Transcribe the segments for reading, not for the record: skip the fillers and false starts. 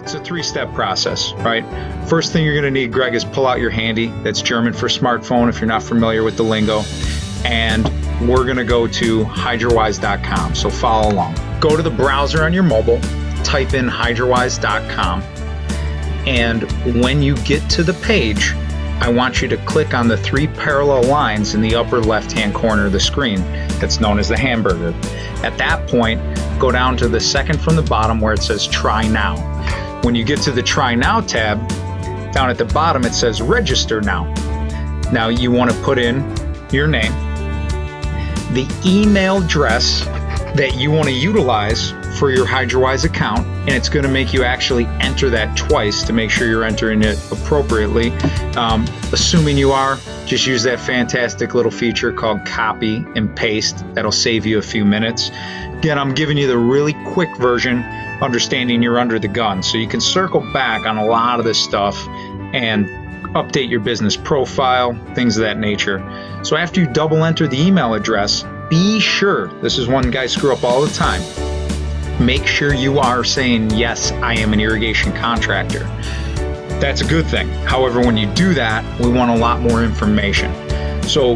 It's a three-step process, right? First thing you're gonna need, Greg, is pull out your handy. That's German for smartphone if you're not familiar with the lingo. And we're gonna go to hydrowise.com, so follow along. Go to the browser on your mobile, type in hydrowise.com, and when you get to the page, I want you to click on the 3 parallel lines in the upper left-hand corner of the screen that's known as the hamburger. At that point, go down to the second from the bottom where it says Try Now. When you get to the Try Now tab, down at the bottom it says Register Now. Now you want to put in your name, the email address that you want to utilize for your Hydrowise account, and it's going to make you actually enter that twice to make sure you're entering it appropriately. Assuming you are, just use that fantastic little feature called copy and paste. That'll save you a few minutes. Again, I'm giving you the really quick version, understanding you're under the gun, so you can circle back on a lot of this stuff and update your business profile, things of that nature. So after you double enter the email address, be sure, this is one guy screw up all the time, make sure you are saying, yes, I am an irrigation contractor. That's a good thing. However, when you do that, we want a lot more information. So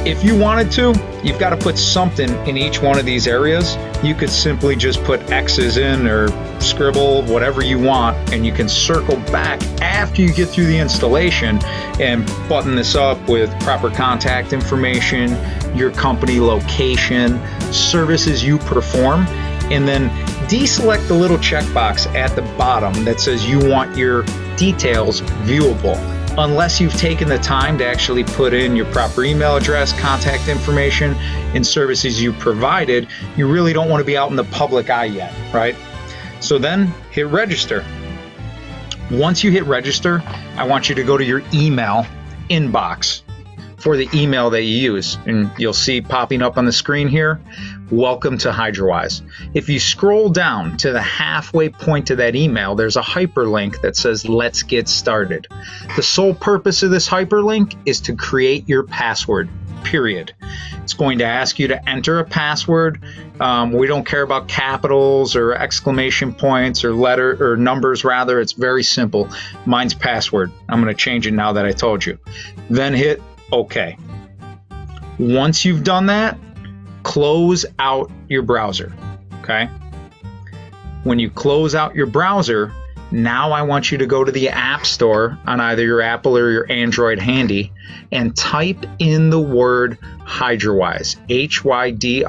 if you wanted to, you've got to put something in each one of these areas. You could simply just put X's in or scribble whatever you want, and you can circle back after you get through the installation and button this up with proper contact information, your company location, services you perform, and then deselect the little checkbox at the bottom that says you want your details viewable. Unless you've taken the time to actually put in your proper email address, contact information, and services you provided, you really don't want to be out in the public eye yet, right? So then hit register. Once you hit register, I want you to go to your email inbox for the email that you use. And you'll see popping up on the screen here, welcome to Hydrowise. If you scroll down to the halfway point of that email, there's a hyperlink that says, let's get started. The sole purpose of this hyperlink is to create your password, period. It's going to ask you to enter a password. We don't care about capitals or exclamation points or letter or numbers, rather. It's very simple. Mine's password. I'm going to change it now that I told you. Then hit OK. Once you've done that, close out your browser, okay? When you close out your browser, now I want you to go to the App Store on either your Apple or your Android handy and type in the word Hydrowise, Hydrawise,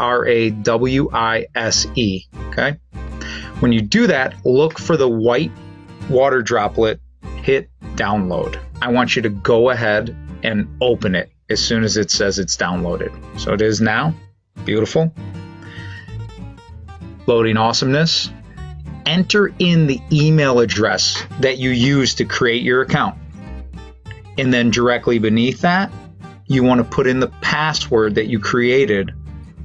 okay? When you do that, look for the white water droplet, hit download. I want you to go ahead and open it as soon as it says it's downloaded. So it is now. Beautiful. Loading awesomeness. Enter in the email address that you use to create your account. And then directly beneath that, you want to put in the password that you created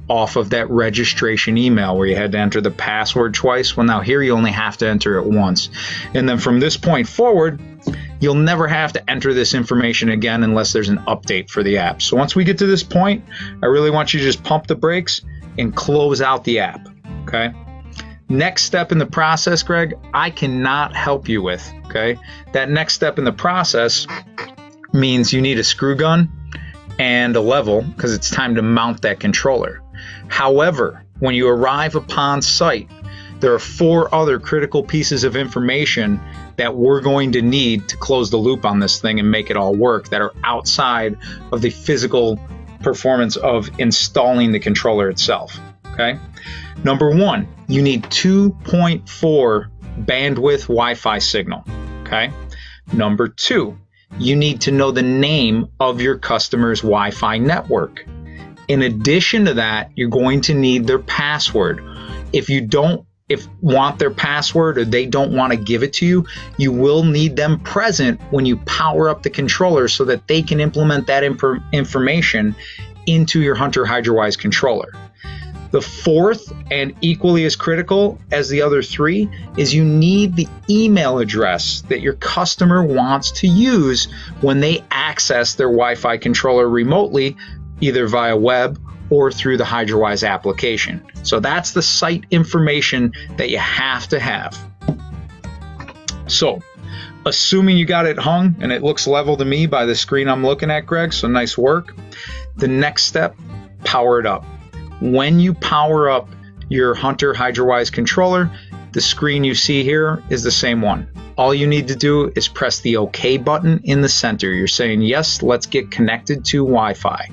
off of that registration email where you had to enter the password twice. Well, now here you only have to enter it once. And then from this point forward, you'll never have to enter this information again unless there's an update for the app. So once we get to this point, I really want you to just pump the brakes and close out the app, okay? Next step in the process, Greg, I cannot help you with, okay? That next step in the process means you need a screw gun and a level because it's time to mount that controller. However, when you arrive upon site, there are 4 other critical pieces of information that we're going to need to close the loop on this thing and make it all work that are outside of the physical performance of installing the controller itself, okay? Number 1, you need 2.4 bandwidth Wi-Fi signal, okay? Number 2, you need to know the name of your customer's Wi-Fi network. In addition to that, you're going to need their password. If you don't want their password or they don't want to give it to you, you will need them present when you power up the controller so that they can implement that information into your Hunter Hydrowise controller. The 4th, and equally as critical as the other 3, is you need the email address that your customer wants to use when they access their Wi-Fi controller remotely, either via web or through the Hydrowise application. So that's the site information that you have to have. So, assuming you got it hung and it looks level to me by the screen I'm looking at, Greg, so nice work. The next step, power it up. When you power up your Hunter HydroWise controller, the screen you see here is the same one. All you need to do is press the OK button in the center. You're saying, yes, let's get connected to Wi-Fi.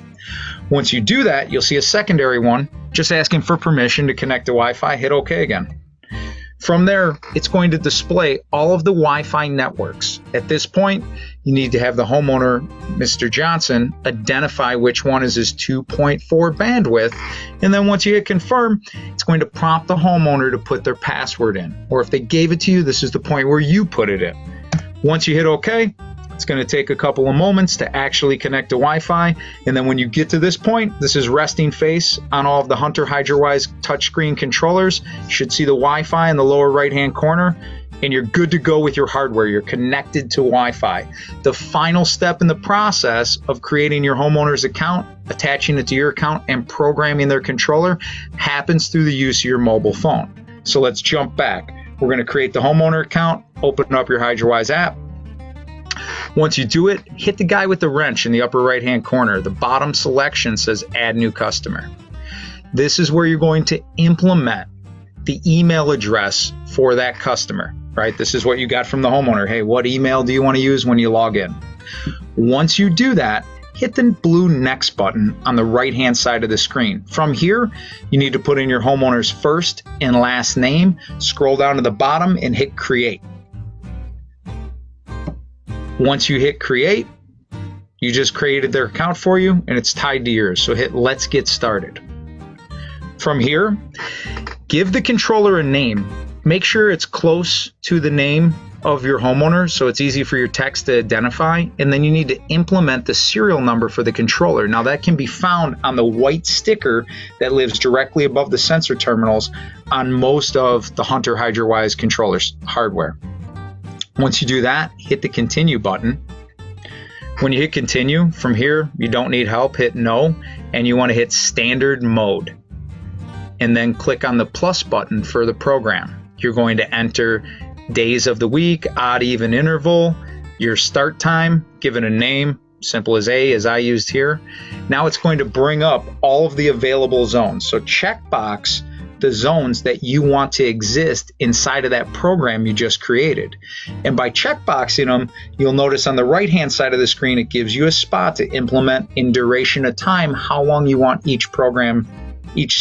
Once you do that, you'll see a secondary one just asking for permission to connect to Wi-Fi. Hit OK again. From there, it's going to display all of the Wi-Fi networks. At this point, you need to have the homeowner, Mr. Johnson, identify which one is his 2.4 bandwidth. And then once you hit confirm, it's going to prompt the homeowner to put their password in. Or if they gave it to you, this is the point where you put it in. Once you hit OK, it's going to take a couple of moments to actually connect to Wi-Fi. And then when you get to this point, this is resting face on all of the Hunter HydroWise touchscreen controllers. You should see the Wi-Fi in the lower right-hand corner, and you're good to go with your hardware. You're connected to Wi-Fi. The final step in the process of creating your homeowner's account, attaching it to your account, and programming their controller happens through the use of your mobile phone. So let's jump back. We're going to create the homeowner account, open up your HydroWise app. Once you do it, hit the guy with the wrench in the upper right-hand corner. The bottom selection says Add New Customer. This is where you're going to implement the email address for that customer, right? This is what you got from the homeowner. Hey, what email do you want to use when you log in? Once you do that, hit the blue Next button on the right-hand side of the screen. From here, you need to put in your homeowner's first and last name, scroll down to the bottom, and hit Create. Once you hit Create, you just created their account for you and it's tied to yours. So hit Let's Get Started. From here, give the controller a name. Make sure it's close to the name of your homeowner so it's easy for your text to identify. And then you need to implement the serial number for the controller. Now that can be found on the white sticker that lives directly above the sensor terminals on most of the Hunter HydroWise controllers hardware. Once you do that, hit the Continue button. When you hit Continue, from here, you don't need help, hit No, and you want to hit Standard Mode. And then click on the plus button for the program. You're going to enter days of the week, odd, even interval, your start time, give it a name, simple as A, as I used here. Now it's going to bring up all of the available zones. So checkbox the zones that you want to exist inside of that program you just created. And by checkboxing them, you'll notice on the right-hand side of the screen, it gives you a spot to implement in duration of time how long you want each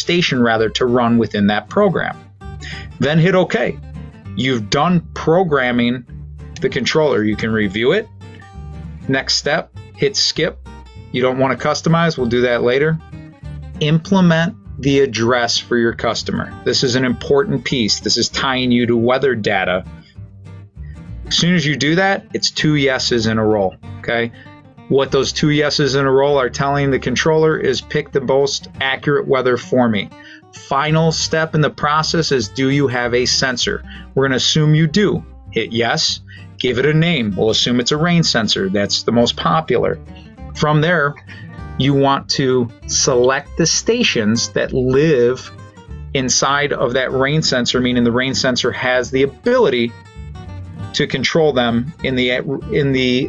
station rather, to run within that program. Then hit OK. You've done programming the controller. You can review it. Next step, hit Skip. You don't want to customize, we'll do that later. Implement the address for your customer. This is an important piece. This is tying you to weather data. As soon as you do that, it's 2 yeses in a row, okay? What those 2 yeses in a row are telling the controller is pick the most accurate weather for me. Final step in the process is, do you have a sensor? We're going to assume you do. Hit yes, give it a name. We'll assume it's a rain sensor. That's the most popular. From there, you want to select the stations that live inside of that rain sensor, meaning the rain sensor has the ability to control them in the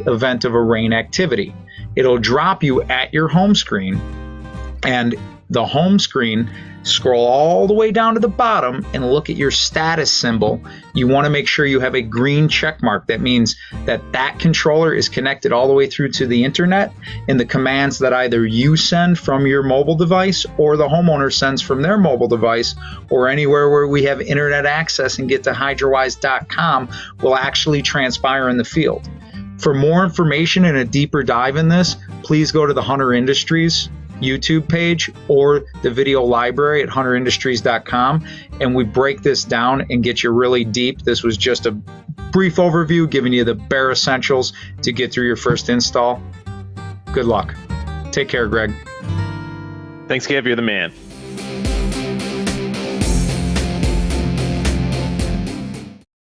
event of a rain activity. It'll drop you at your home screen, and the home screen, scroll all the way down to the bottom and look at your status symbol. You want to make sure you have a green check mark. That means that that controller is connected all the way through to the internet, and the commands that either you send from your mobile device or the homeowner sends from their mobile device, or anywhere where we have internet access and get to hydrowise.com, will actually transpire in the field. For more information and a deeper dive in this, please go to the Hunter Industries YouTube page or the video library at hunterindustries.com, and we break this down and get you really deep. This was just a brief overview giving you the bare essentials to get through your first install. Good luck. Take care, Greg. Thanks, Gabe. You're the man.